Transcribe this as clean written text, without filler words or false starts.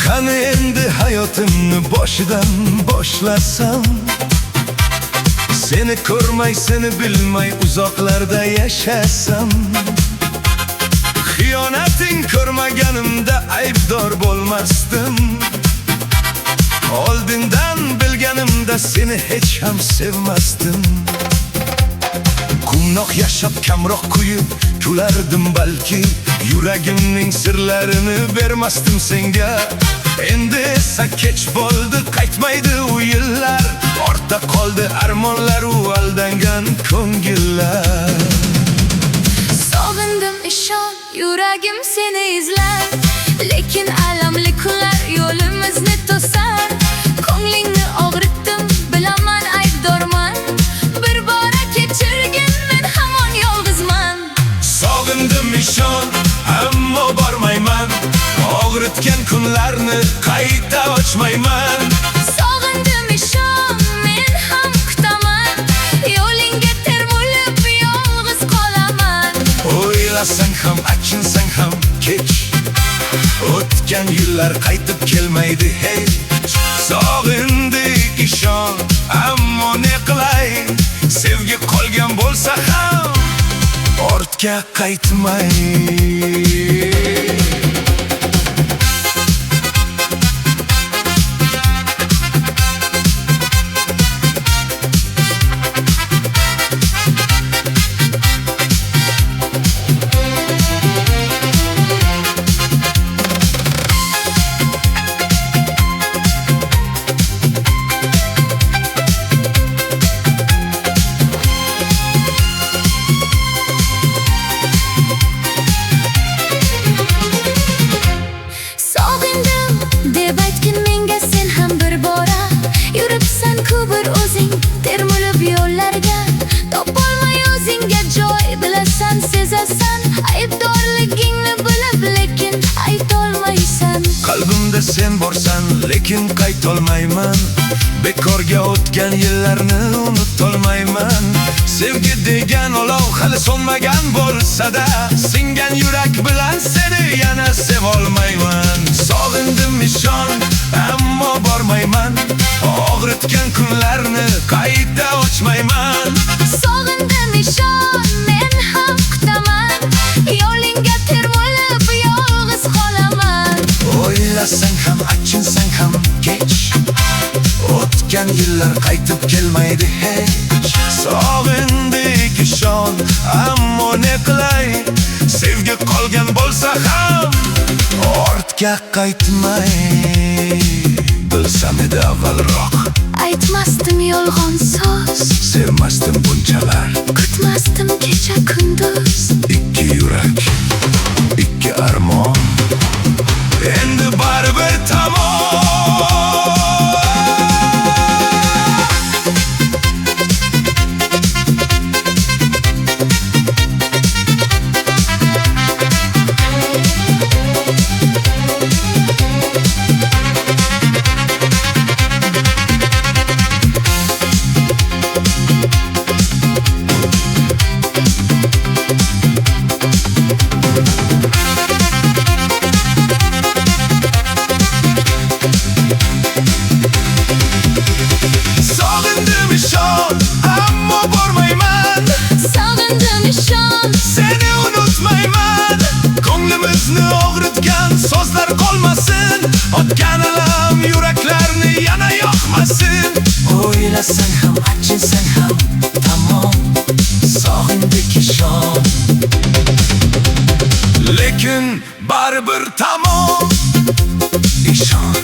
Qani endi hayotimni boshidan boshlasam, seni ko'rmay, seni bilmay uzoqlarda yashasam, xiyonating ko'rmaganimda aybdor bo'lmasdim. Oldindan bilganimda seni hech ham sevmasdim. Qumnoq yashab kamroq kuyib kulardim balki, yuragimning sirlarini bermasdim senga. Endi esa kech bo'ldi, qaytmaydi u yillar, ortda qoldi armonlar u aldangan ko'ngillar. Sog'indim ishon, yuragim seni izlar, lekin alamli kunlar yo'limizni to'sar. Ko'nglingni og'ritdim, bilaman aybdorman, bir bora kechirgin, men hamon yolg'izman. Sog'indim ishon, ammo bormayman, og'ritgan kunlarni qayta ochmayman. Sog'indim ishon, men ham kutaman, yo'lingga termulib yolg'iz qolaman. O'ylasang ham, achinsang ham kech, o'tgan yillar qaytib kelmaydi hech. Sog'indik ishon, ammo ne qilay, sevgi qolgan bo'lsa ham ortga qaytmay. Qalbimda sen borsan, lekin qaytolmayman. Bekorga o'tgan yillarni unutolmayman. Sevgi degan olov hali so'nmagan bo'lsa-da, singan yurak bilan seni yana sevolmayman. Sog'indim ishon, ammo bormayman, og'ritgan kunlarni qayta ochmayman. Sog'indim ishon, men ham kutaman, yo'lingga termulib yolg'iz qolaman. O'ylasang ham, achinsang ham kech, o'tgan yillar qaytib kelmaydi hech. Sog'indik ishon, ammo ne qilay, sevgi qolgan bo'lsa ham ortga qaytmay. Bilsam edi avvalroq, aytmasdim yolg'on so'z, sevmasdim bunchalar, kutmasdim kecha kunduz. ikki yurak, ikki armon, endi baribir tamom. Seni unutmayman, ko'nglimizni og'ritgan so'zlar qolmasin, otgan alam yuraklarni yana yoqmasin. O'ylasang ham, achinsang ham tamom, sog'indik ishon, lekin baribir tamom. Ishon.